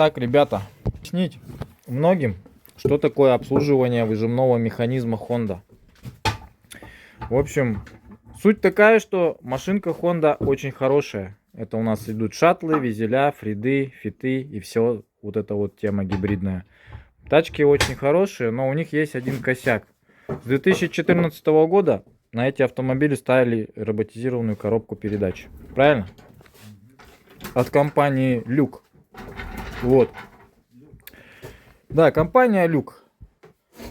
Так, ребята, объяснить многим, что такое обслуживание выжимного механизма Honda. В общем, суть такая, что машинка Honda очень хорошая. Это у нас идут шаттлы, визеля, фриды, фиты и все вот эта вот тема гибридная. Тачки очень хорошие, но у них есть один косяк. С 2014 года на эти автомобили ставили роботизированную коробку передач. Правильно? От компании Люк. Вот. Да, компания Люк.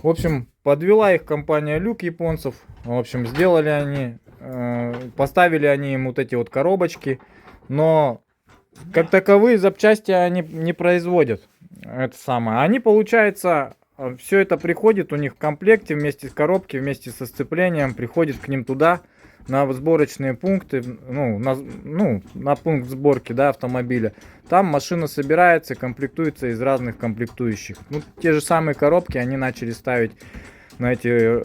В общем, подвела их компания Люк японцев. В общем, сделали они, поставили они им вот эти вот коробочки. Но как таковые запчасти они не производят. Это самое. Они, получается, все это приходит у них в комплекте вместе с коробкой, вместе со сцеплением. Приходит к ним туда, на сборочные пункты, на пункт сборки, да, автомобиля. Там машина собирается, комплектуется из разных комплектующих. Ну, те же самые коробки они начали ставить на эти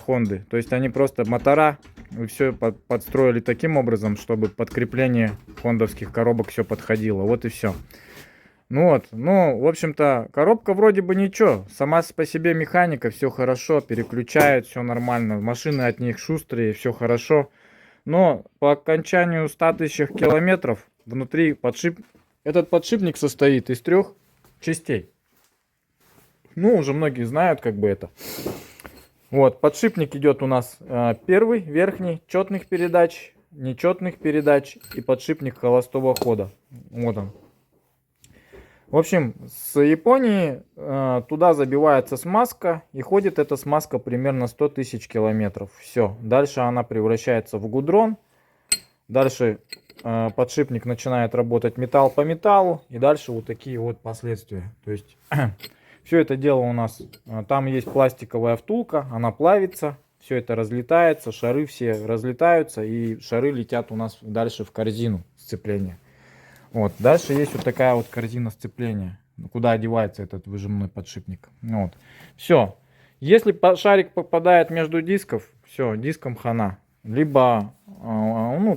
Хонды. То есть они просто мотора все подстроили таким образом, чтобы подкрепление хондовских коробок все подходило. Вот и все. В общем-то, коробка вроде бы ничего. Сама по себе механика, все хорошо, переключает, все нормально. Машины от них шустрые, все хорошо. Но по окончанию 100 тысяч километров внутри этот подшипник состоит из 3 частей. Ну, уже многие знают, как бы это. Вот, подшипник идет у нас первый, верхний, четных передач, нечетных передач и подшипник холостого хода. Вот он. В общем, с Японии туда забивается смазка, и ходит эта смазка примерно 100 тысяч километров. Все, дальше она превращается в гудрон, дальше подшипник начинает работать металл по металлу, и дальше вот такие вот последствия. То есть все это дело у нас, там есть пластиковая втулка, она плавится, все это разлетается, шары все разлетаются, и шары летят у нас дальше в корзину сцепления. Вот. Дальше есть вот такая вот корзина сцепления, куда одевается этот выжимной подшипник. Вот. Все. Если шарик попадает между дисков, все, диском хана. Либо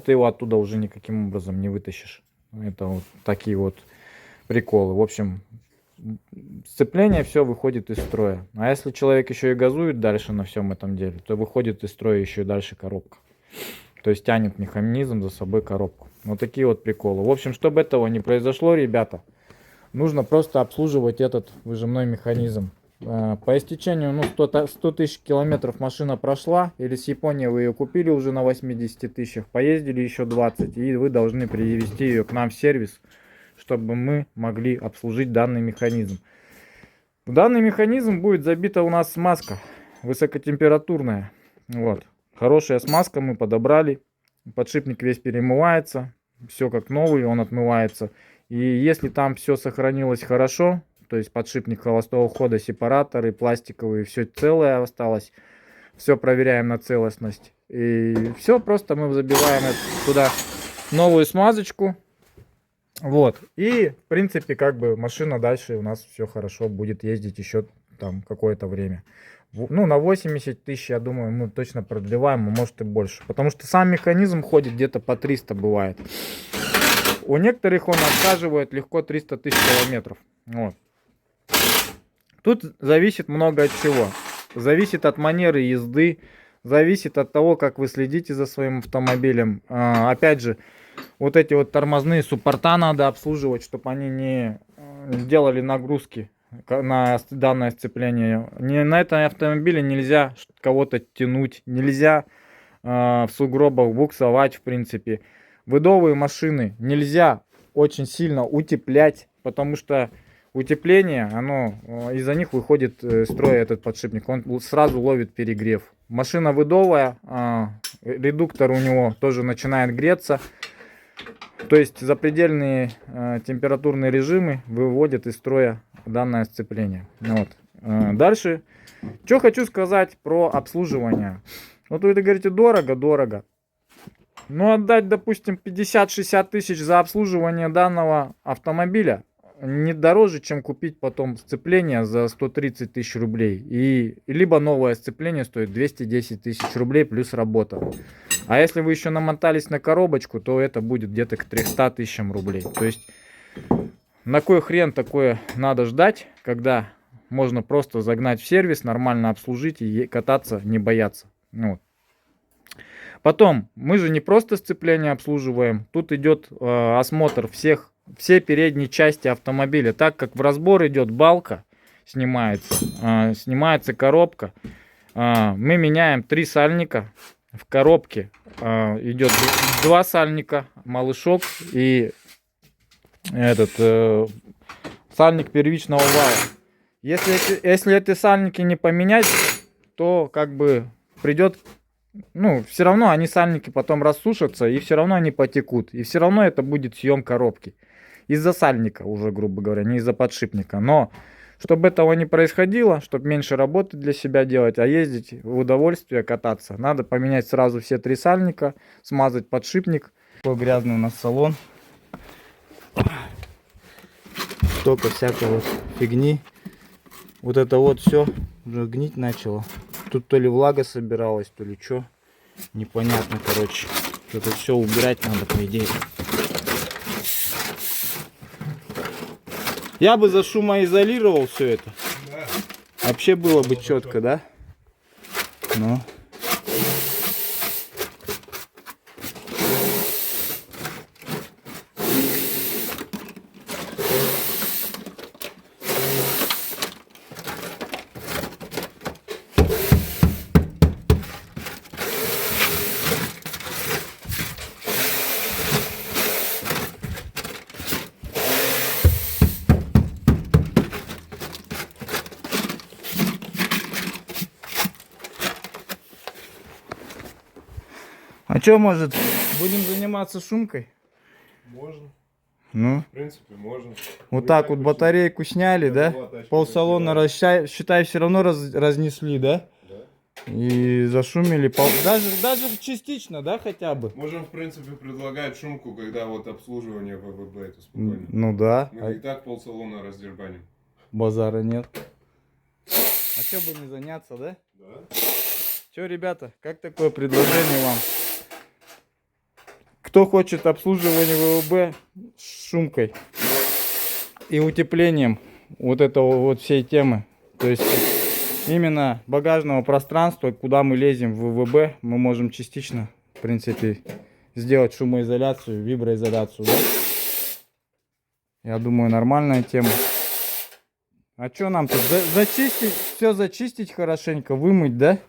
ты его оттуда уже никаким образом не вытащишь. Это вот такие вот приколы. В общем, сцепление все выходит из строя. А если человек еще и газует дальше на всем этом деле, то выходит из строя еще и дальше коробка. То есть тянет механизм за собой коробку. Вот такие вот приколы. В общем, чтобы этого не произошло, ребята, нужно просто обслуживать этот выжимной механизм. По истечению 100 тысяч километров машина прошла, или с Японии вы ее купили уже на 80 тысячах, поездили еще 20, и вы должны привезти ее к нам в сервис, чтобы мы могли обслужить данный механизм. В данный механизм будет забита у нас смазка высокотемпературная. Вот. Хорошая смазка мы подобрали. Подшипник весь перемывается. Все как новый, он отмывается. И если там все сохранилось хорошо, то есть подшипник холостого хода, сепараторы, пластиковые, все целое осталось. Все проверяем на целостность. И все, просто мы забиваем туда новую смазочку. Вот. И в принципе как бы машина дальше у нас все хорошо будет ездить еще там какое-то время. На 80 тысяч, я думаю, мы точно продлеваем, а может и больше. Потому что сам механизм ходит где-то по 300 бывает. У некоторых он отсаживает легко 300 тысяч километров. Вот. Тут зависит много от чего. Зависит от манеры езды, зависит от того, как вы следите за своим автомобилем. Опять же, вот эти вот тормозные суппорта надо обслуживать, чтобы они не делали нагрузки на данное сцепление. На этом автомобиле нельзя кого-то тянуть, нельзя в сугробах буксовать, в принципе. Выдовые машины нельзя очень сильно утеплять, потому что утепление, из-за них выходит из строя этот подшипник, он сразу ловит перегрев. Машина выдовая, редуктор у него тоже начинает греться. То есть запредельные температурные режимы выводят из строя данное сцепление. Вот. Дальше, что хочу сказать про обслуживание. Вот вы говорите, дорого. Но отдать, допустим, 50-60 тысяч за обслуживание данного автомобиля не дороже, чем купить потом сцепление за 130 тысяч рублей. И либо новое сцепление стоит 210 тысяч рублей плюс работа. А если вы еще намотались на коробочку, то это будет где-то к 300 тысячам рублей. То есть на кой хрен такое надо ждать, когда можно просто загнать в сервис, нормально обслужить и кататься, не бояться. Вот. Потом, мы же не просто сцепление обслуживаем, тут идет осмотр все передние части автомобиля. Так как в разбор идет балка, снимается коробка, мы меняем 3 сальника. В коробке идет 2 сальника, малышок и этот сальник первичного вала. Если эти сальники не поменять, то как бы придет, ну, все равно они сальники потом рассушатся, и все равно они потекут. И все равно это будет съем коробки. Из-за сальника уже, грубо говоря, не из-за подшипника. Но чтобы этого не происходило, чтобы меньше работы для себя делать, а ездить в удовольствие, кататься, надо поменять сразу все 3 сальника, смазать подшипник. Такой грязный у нас салон. Столько всякой вот фигни. Вот это вот все уже гнить начало. Тут то ли влага собиралась, то ли что. Непонятно, короче. Это все убирать надо, по идее. Я бы зашумоизолировал все это. Да. Вообще было бы четко, да? Но. А что, может, будем заниматься шумкой? Можно. Ну, в принципе, можно. Вот так вот батарейку сняли, да? Полсалона, считай, все равно разнесли, да? Да. И зашумели, даже частично, да, хотя бы? Можем, в принципе, предлагать шумку, когда вот обслуживание ВВБ, это спокойно. Ну да. Мы и так полсалона раздербаним. Базара нет. А что бы не заняться, да? Да. Че, ребята, как такое предложение вам? Кто хочет обслуживание ВВБ с шумкой и утеплением вот этого вот всей темы, то есть именно багажного пространства, куда мы лезем в ВВБ, мы можем частично, в принципе, сделать шумоизоляцию, виброизоляцию, да? Я думаю, нормальная тема. А что нам тут? Зачистить, все зачистить хорошенько, вымыть, да?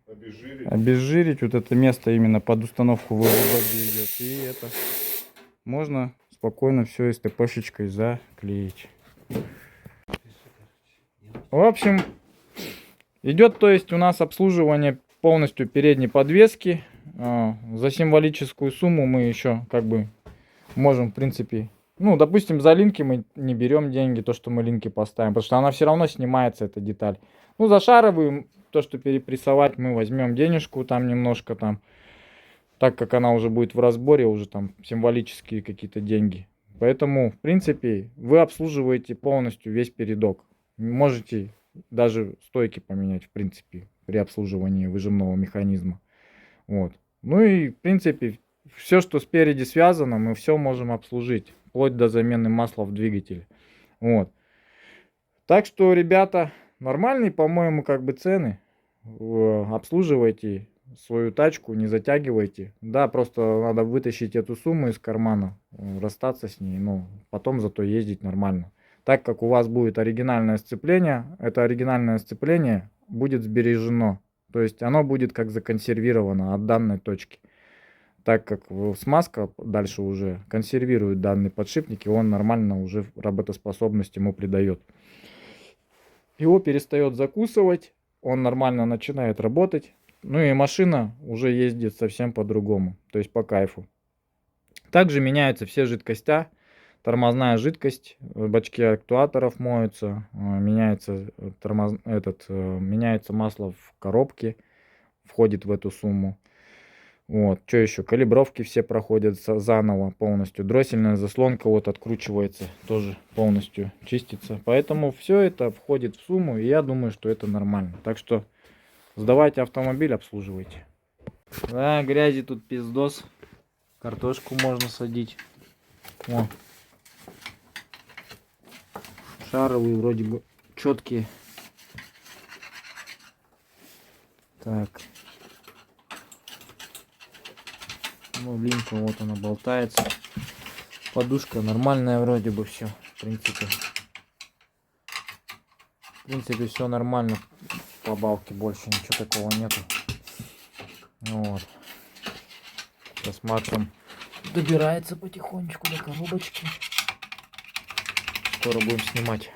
Обезжирить. Обезжирить вот это место именно под установку ВВБ идет. И это можно спокойно все СТПшечкой заклеить. В общем, идет, то есть, у нас обслуживание полностью передней подвески. За символическую сумму мы еще как бы можем, в принципе, ну, допустим, за линки мы не берем деньги, то, что мы линки поставим, потому что она все равно снимается, эта деталь. Ну, за шаровые, то, что перепрессовать, мы возьмем денежку там немножко там, так как она уже будет в разборе, уже там символические какие-то деньги. Поэтому, в принципе, вы обслуживаете полностью весь передок. Можете даже стойки поменять, в принципе, при обслуживании выжимного механизма. Вот. Ну и, в принципе, все, что спереди связано, мы все можем обслужить, вплоть до замены масла в двигателе. Вот. Так что, ребята, нормальные, по-моему, как бы цены. Обслуживайте свою тачку, не затягивайте. Да, просто надо вытащить эту сумму из кармана, расстаться с ней, но потом зато ездить нормально. Так как у вас будет оригинальное сцепление, это оригинальное сцепление будет сбережено. То есть оно будет как законсервировано от данной точки. Так как смазка дальше уже консервирует данный подшипник, и он нормально уже работоспособность ему придает. Его перестает закусывать, он нормально начинает работать. Ну и машина уже ездит совсем по-другому, то есть по кайфу. Также меняются все жидкостя. Тормозная жидкость, бачки актуаторов моются, меняется, меняется масло в коробке, входит в эту сумму. Вот, что еще? Калибровки все проходят заново полностью. Дроссельная заслонка вот откручивается, тоже полностью чистится. Поэтому все это входит в сумму, и я думаю, что это нормально. Так что сдавайте автомобиль, обслуживайте. Да, грязи тут пиздос. Картошку можно садить. О. шаровые вроде бы четкие. Так. Ну, линка вот она болтается. Подушка нормальная вроде бы все. В принципе все нормально. По балке больше ничего такого нету. Вот. Сейчас Максом добирается потихонечку до коробочки. Скоро будем снимать.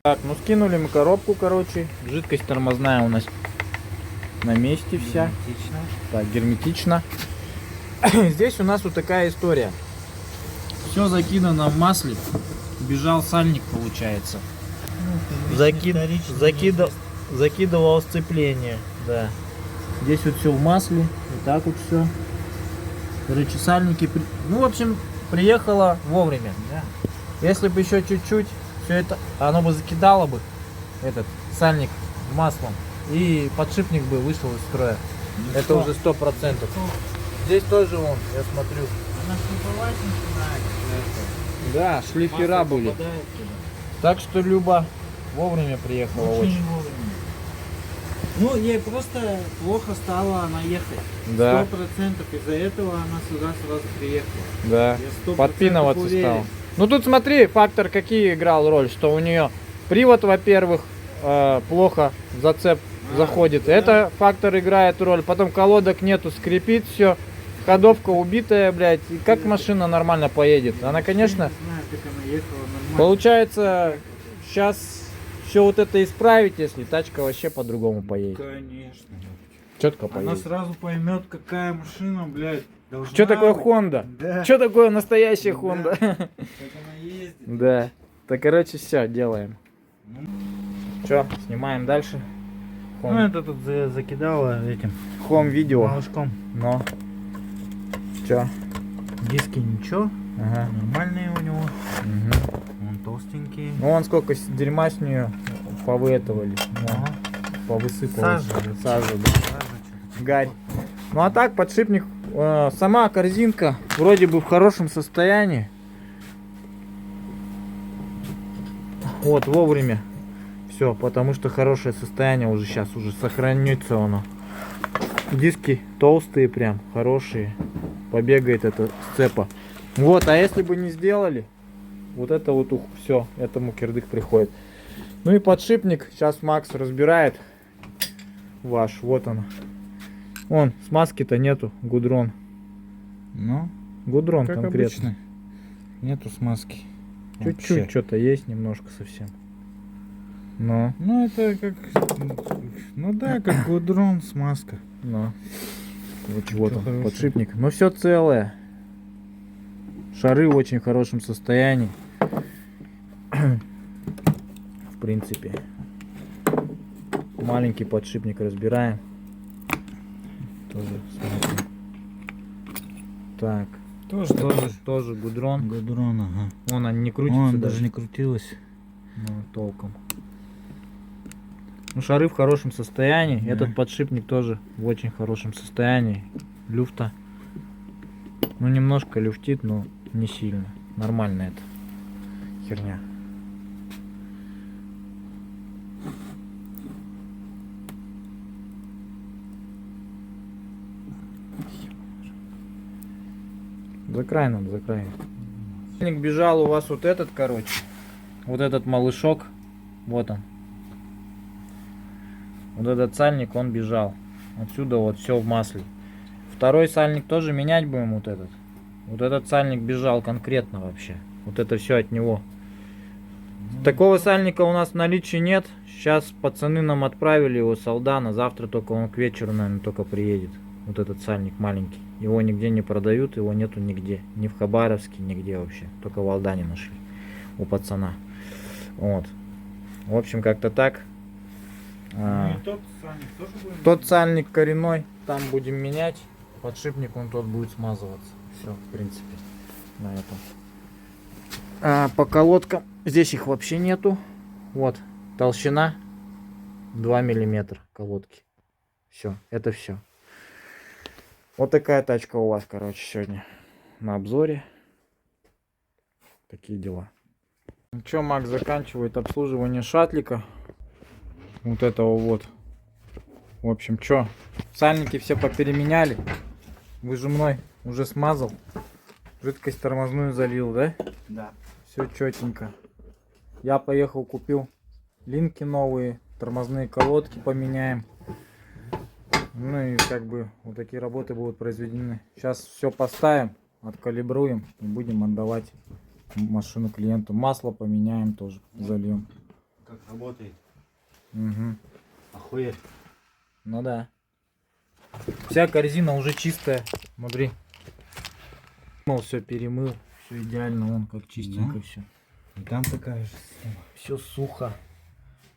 Так, ну скинули мы коробку, короче. Жидкость тормозная у нас на месте вся. Герметично. Так, герметично. Здесь у нас вот такая история. Все закидано в масле. Бежал сальник, получается. Ну, Закидывал сцепление. Да. Здесь вот все в масле. Вот так вот все. Короче, сальники. Ну, в общем, приехало вовремя. Да. Если бы еще чуть-чуть, все это, оно бы закидало бы этот сальник маслом. И подшипник бы вышел из строя. Это уже 100%. Здесь тоже он, я смотрю. Она шлифовать начинает. Да, шлифера были. Попадает туда. Так что Люба вовремя приехала очень. вовремя. Ну, ей просто плохо стало она ехать. Да. 100%. Из-за этого она сюда сразу приехала. Да. Я 100% Подпинываться уверен. стал. Ну тут смотри, фактор какие играл роль, что у нее привод, во-первых, плохо зацеп заходит. да. Это фактор играет роль. Потом колодок нету, скрипит все. Ходовка убитая, блядь. И как машина нормально поедет? Она, конечно, Я не знаю, как она ехала нормально. получается, сейчас все вот это исправить, если тачка вообще по-другому поедет. Конечно. Четко Она поедет. сразу поймет, какая машина, блядь, должна Что такое быть. Honda? Да. Что такое настоящая Да. Honda? Как она ездит. Да. Так, короче, все, делаем. Ну. Что, снимаем дальше? Ну, это тут закидала этим Хом видео. малышком. Но. Че? Диски ничего, Ага. нормальные у него. Мгм. Он толстенький. Ну вон сколько дерьма с нее повыэтовали. Ага. Повысыпало. Сажа. Сажа, да. Гарь. Ну а так, подшипник, сама корзинка вроде бы в хорошем состоянии. Вот, вовремя. Все, потому что хорошее состояние уже сейчас уже сохранится оно. Диски толстые прям, хорошие. Побегает это сцепа. Вот, а если бы не сделали, вот это вот все, этому кирдык приходит. Ну и подшипник, сейчас Макс разбирает ваш, вот он. Вон, смазки-то нету, гудрон. Ну, Гудрон как конкретно. обычно. Нету смазки. Вообще. Чуть-чуть что-то есть, немножко совсем. Но, Ну, это как... Ну да, как гудрон, смазка. но. Короче, вот он, хорошего. подшипник. Но все целое. Шары в очень хорошем состоянии. В принципе. Маленький подшипник разбираем. Тоже смотрим. Так. Тоже гудрон. Гудрон, ага. Вон он не крутится Он даже. даже не крутилась. Ну, толком. Ну, шары в хорошем состоянии. Да. Этот подшипник тоже в очень хорошем состоянии. Люфта. Ну, немножко люфтит, но не сильно. Нормально это. Херня. За край надо, за край. Бежал у вас вот этот, короче. Вот этот малышок. Вот он. Вот этот сальник, он бежал. Отсюда вот все в масле. Второй сальник тоже менять будем вот этот. Вот этот сальник бежал конкретно вообще. Вот это все от него. Такого сальника у нас в наличии нет. Сейчас пацаны нам отправили его с Алдана. Завтра только он к вечеру, наверное, только приедет. Вот этот сальник маленький. Его нигде не продают, его нету нигде. Ни в Хабаровске, нигде вообще. Только в Алдане нашли. У пацана. Вот. В общем, как-то так. Ну, и тот сальник тоже будет. Тот сальник коренной, там будем менять. Подшипник, он тот будет смазываться. Все, в принципе, на этом. По колодкам, здесь их вообще нету. Вот, толщина 2 миллиметра колодки. Все, это все. Вот такая тачка у вас, короче, сегодня на обзоре. Такие дела. Ну что, Макс заканчивает обслуживание шатлика. Вот этого вот. В общем, что, сальники все попеременяли. Выжимной уже смазал. Жидкость тормозную залил, да? Да. Все четенько. Я поехал, купил линки новые, тормозные колодки поменяем. Ну и как бы вот такие работы будут произведены. Сейчас все поставим, откалибруем и будем отдавать машину клиенту. Масло поменяем тоже, зальем. Как работает? Угу. Охуеть. Ну да. Вся корзина уже чистая. Смотри. Все перемыл. Все идеально, вон как чистенько Да? все. И там такая же система. Все сухо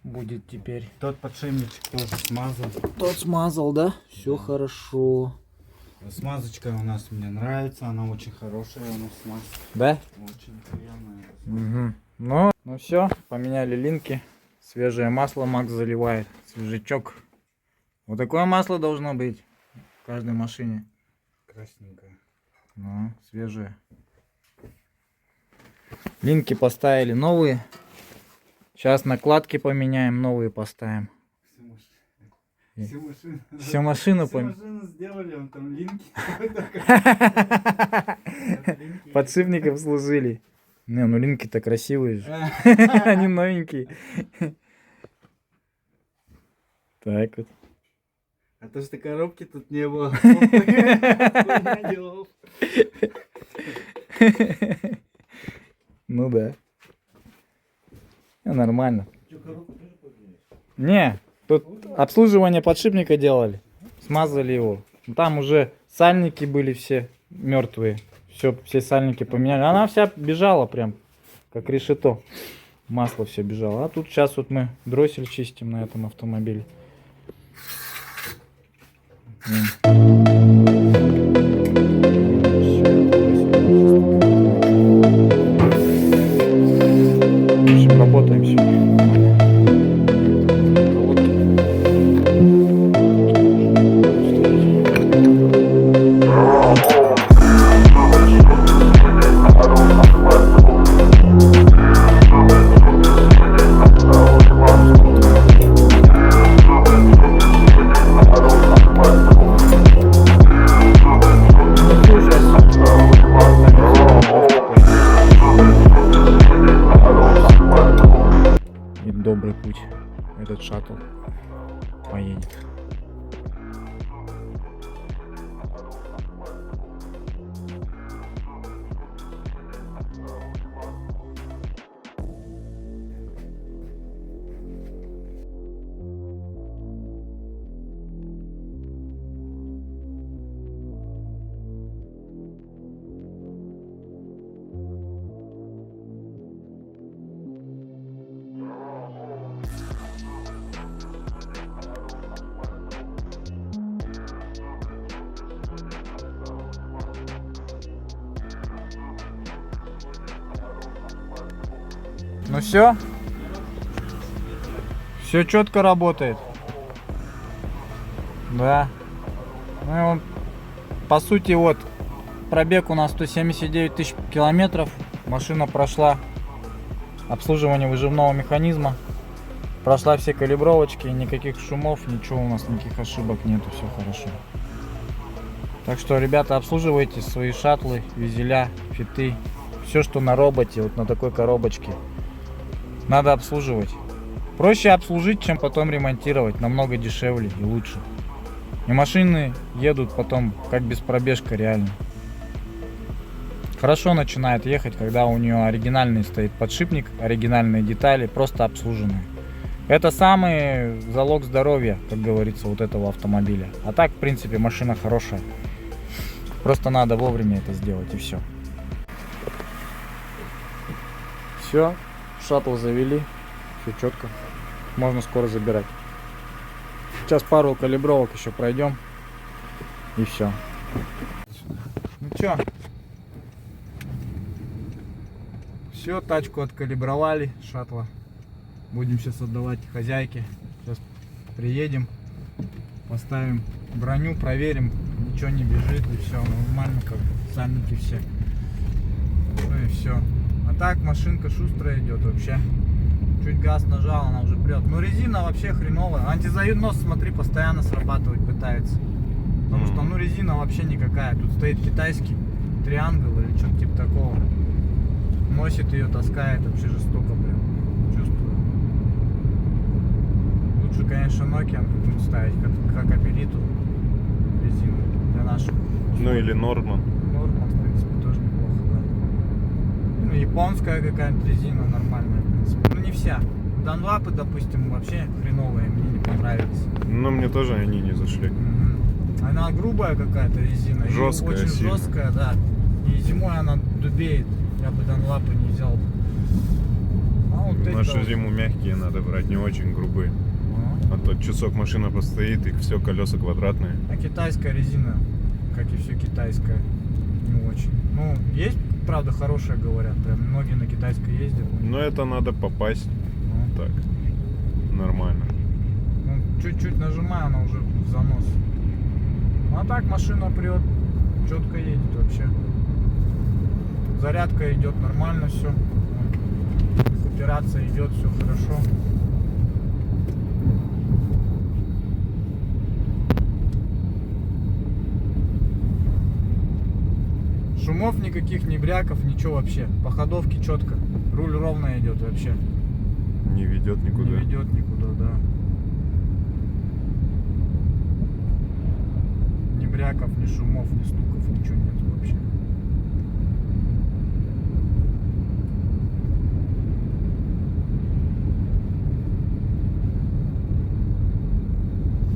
будет теперь. Тот подшипничек тоже смазал. Тот смазал, да? Все Да. хорошо. Смазочка у нас мне нравится, она очень хорошая у нас смазка. Да? Очень приятная. Угу. Ну все, поменяли линки. Свежее масло Макс заливает. Свежачок. Вот такое масло должно быть в каждой машине. Красненькая. Ну, свежее. Линки поставили новые. Сейчас накладки поменяем, новые поставим. Всю машину. Всю машину Всю поменяем. машину сделали, он там линки. Подшипников служили. Не, ну линки-то красивые же. Они новенькие. Так вот. А то что коробки тут не было. Хуйня делал. Ну да. Нормально. Не, тут обслуживание подшипника делали. Смазали его. Там уже сальники были все мертвые. Все сальники поменяли. Она вся бежала прям, как решето. Масло все бежало. А тут сейчас вот мы дроссель чистим на этом автомобиле. В общем, работаем сегодня. И добрый путь этот шаттл поедет. Ну все четко работает. Да. Ну и он, по сути, вот пробег у нас 179 тысяч километров. Машина прошла обслуживание выжимного механизма. Прошла все калибровочки, никаких шумов, ничего у нас, никаких ошибок нету, все хорошо. Так что, ребята, обслуживайте свои шаттлы, визеля, фиты. Все, что на роботе, вот на такой коробочке, надо обслуживать. Проще обслужить, чем потом ремонтировать, намного дешевле и лучше. И машины едут потом как без пробежка реально. Хорошо начинает ехать, когда у нее оригинальный стоит подшипник, оригинальные детали, просто обслуженные. Это самый залог здоровья, как говорится, вот этого автомобиля. А так, в принципе, машина хорошая. Просто надо вовремя это сделать, и все. Все, шаттл завели, все четко. Можно скоро забирать. Сейчас пару калибровок еще пройдем, и все. Ну чё? Все, тачку откалибровали, шаттла. Будем сейчас отдавать хозяйке. Сейчас приедем, поставим броню, проверим, ничего не бежит, и все нормально, как сальники все. Ну и все. А так машинка шустрая идет вообще. Чуть газ нажал, она уже прет. Но резина вообще хреновая. Антизанос, смотри, постоянно срабатывать пытается. Потому что, ну, резина вообще никакая. Тут стоит китайский триангл или что-то типа такого. Носит ее, таскает вообще жестоко, прям. Чувствую. Лучше, конечно, Nokia какую-нибудь ставить, как Апелиту резину для наших. Ну или Норман. Норма, в принципе, тоже неплохо, да. Ну, японская какая-нибудь резина нормальная, в принципе. Ну, не вся. Данлапы, допустим, вообще хреновые, мне не понравились. Но мне тоже они не зашли. Она грубая какая-то резина. и Жесткая, очень сильно. жесткая, да. И зимой она дубеет. Я бы Данлапы не взял. А вот эти Нашу вот. зиму мягкие надо брать, не очень грубые. А то часок машина постоит и все колеса квадратные. А китайская резина, как и все китайское, не очень. Ну, есть, правда, хорошая, говорят. Прям многие на китайской ездят. Но это надо попасть Ну, так. Нормально. ну, чуть-чуть нажимаю, она уже в занос. Ну, а так машина прет, четко едет вообще. Зарядка идет нормально, все. Операция идет, все хорошо. Шумов никаких, ни бряков, ничего вообще. По ходовке четко. Руль ровно идет вообще. Не ведет никуда. Не ведет никуда, да. Ни бряков, ни шумов, ни стуков, ничего нет вообще.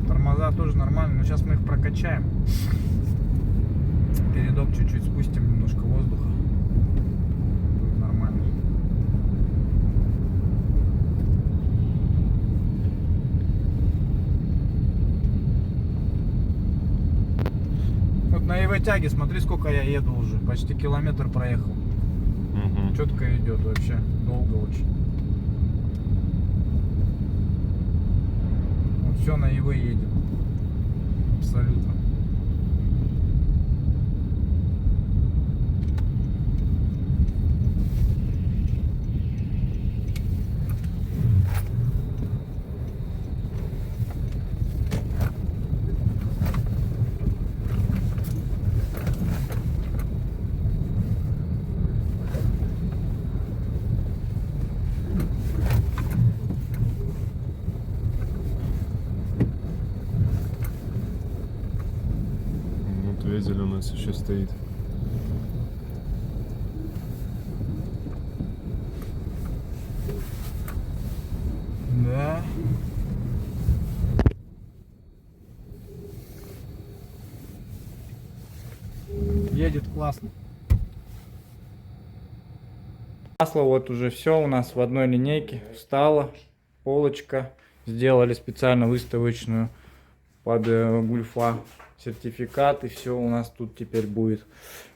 Тормоза тоже нормально, но сейчас мы их прокачаем. Передок чуть-чуть спустим, немножко воздуха. Будет нормально. Вот на ЕВ-тяге смотри, сколько я еду уже. Почти километр проехал. Мгм. Четко идет вообще. Долго очень. Вот все на ЕВ едем. Абсолютно. Вот везель у нас еще стоит. Да. Едет классно. Масло вот уже все у нас в одной линейке встало. Полочка. Сделали специально выставочную под гульфа. Сертификат и все у нас тут теперь будет.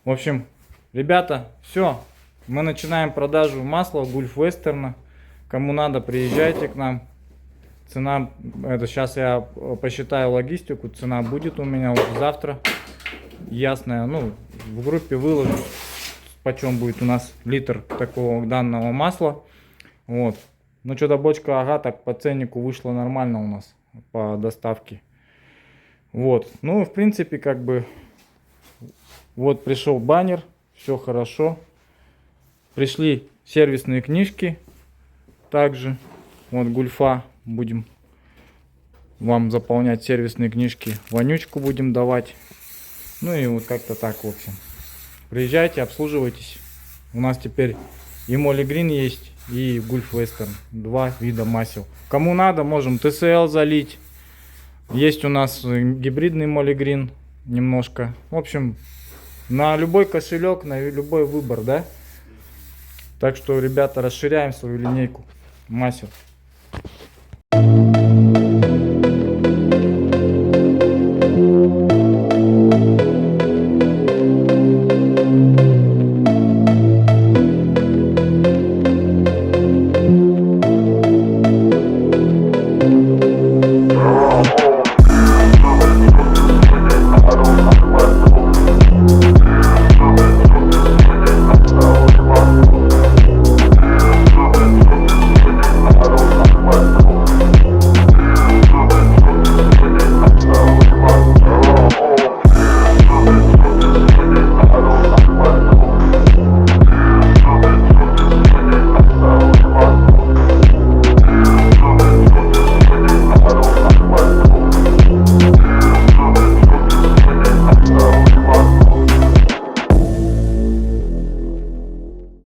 В общем, ребята, все. Мы начинаем продажу масла Гульф Вестерна. Кому надо, приезжайте к нам. Цена, это сейчас я посчитаю логистику, цена будет у меня уже завтра. Ясная, ну, в группе выложу, почем будет у нас литр такого данного масла. Вот. Ну, что-то бочка, ага, так по ценнику вышло нормально у нас по доставке. Вот. Ну, в принципе, как бы, вот пришел баннер, все хорошо. Пришли сервисные книжки. Также, вот гульфа, будем вам заполнять сервисные книжки. Вонючку будем давать. Ну и вот как-то так, в общем. Приезжайте, обслуживайтесь. У нас теперь и Moly Green есть, и Гульф Вестерн. Два вида масел. Кому надо, можем ТСЛ залить. Есть у нас гибридный Moly Green немножко. В общем, на любой кошелек, на любой выбор, да? Так что, ребята, расширяем свою линейку масел.